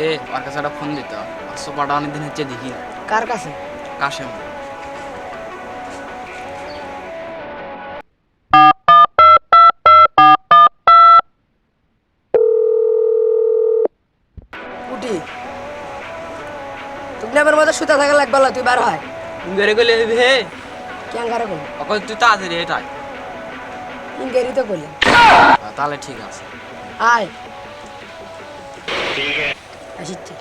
এ ওর কাছে একটা ফোন দিত সোফাটা অনেকদিন হচ্ছে দেখি না। কার কাছে? কাশেম। উঠি তুমি আমার মধ্যে সুতা থাকা লাগবে না, তুই বার হয় ইংরেজি কইলে হইবে হে ক্যাঙ্গারে করলি অকল তুই তাড়াতাড়ি এটাই। ইংরেজি তো করলি তাহলে ঠিক আছে। আয় আসিচ্ছি।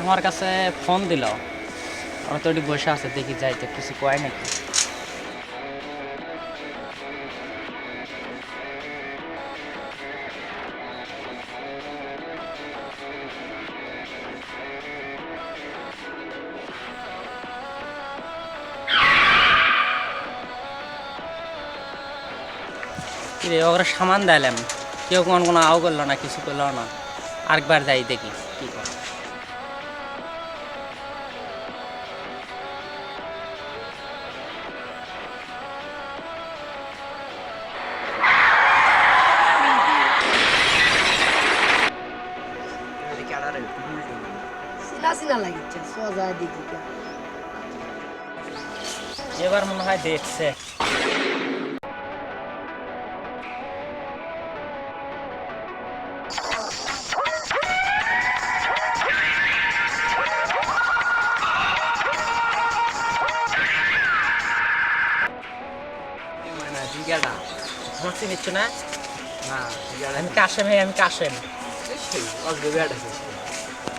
আমার কাছে ফোন দিল, আমি তো ওটি বসে আছে, দেখি যাইতে কিছু কয় নাকি। কিরে ওরা সামান দিলাম, কেউ কোনো আও করলো না, কিছু করলো না। আরেকবার যাই দেখি কি করে। চিনা চিনা লাগিচ্ছে, সোজা দেখি এবার মনে হয় দেখছে। আমার চিনিচ্ছ না? আমি কাশেম, আমি কাশেম,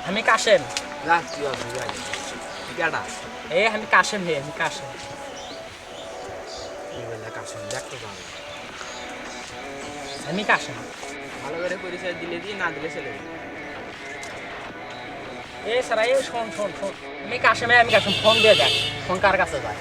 আমি কাশেম, আমি কাশেম, আমি কাশেম। আমি কাশেম। ভালো করে পরিচয় দিলে দিয়ে না দিলে চলে যাবে। সারা শোন শোন শোন, আমি কাশেম, আমি কাশেম। ফোন দিয়ে দেখ, ফোন কার কাছে যায়।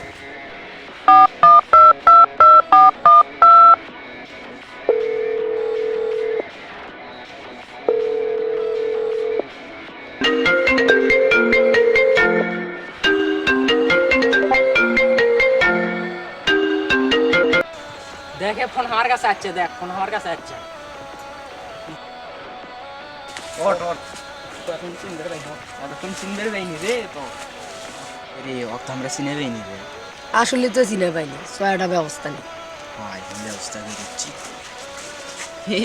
দেখে ফোন আমার কাছে আসছে, দেখ ফোন আমার কাছে আসছে। ওট ওট, এখন চিনতে পাইনি, অতক্ষণ চিনতে পাইনি রে তো। রে অত আমরা চিনে পাইনি রে। আসলে তো চিনে পাইনি, ছয়টা ব্যবস্থা নেই। হয় ব্যবস্থা করে দিচ্ছি। হে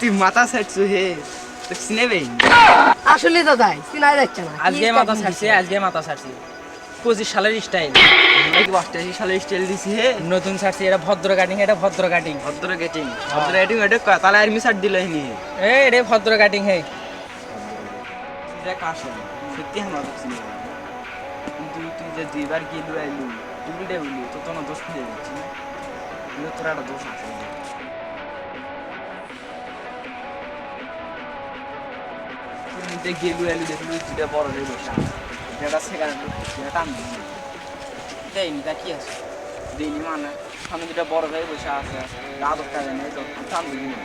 তুই মাথা ছাড়ছো হে, তো চিনে পাইনি। আসলে তো তাই চিনাই যাচ্ছে না। আজকে মাথা ছাড়ছি, আজকে মাথা ছাড়ছি। 25 সালের স্টাইল, 88 সালে স্টাইল দিছি হে। নতুন ছাড়ছি। এটা ভদ্র কাটিং, এটা ভদ্র কাটিং। ভদ্র গেটিং, ভদ্র গেটিং এটা তাহলে আর্মি শার্ট দিল হিনি। রে ভদ্র কাটিং হে। দেখ আসে সত্যি আমার চিনে পাইনি। কিন্তু তুই যে দুইবার গেলু আইলু, তুই উল্টে বললি তো তোমার দোষ খুঁজে যাচ্ছি না। কিন্তু তোর একটা দোষ আছে। তুই গেলু আইলু দেখলু দুইটা বড় হয়ে বসে আছে। যেটা সেখানে যেটা টান দেয়নি, তা কি আছে? দিইনি মানে সামনে দুটা বড় হয়ে বসে আছে, আদর কাজে নেই তো টান দিবি না।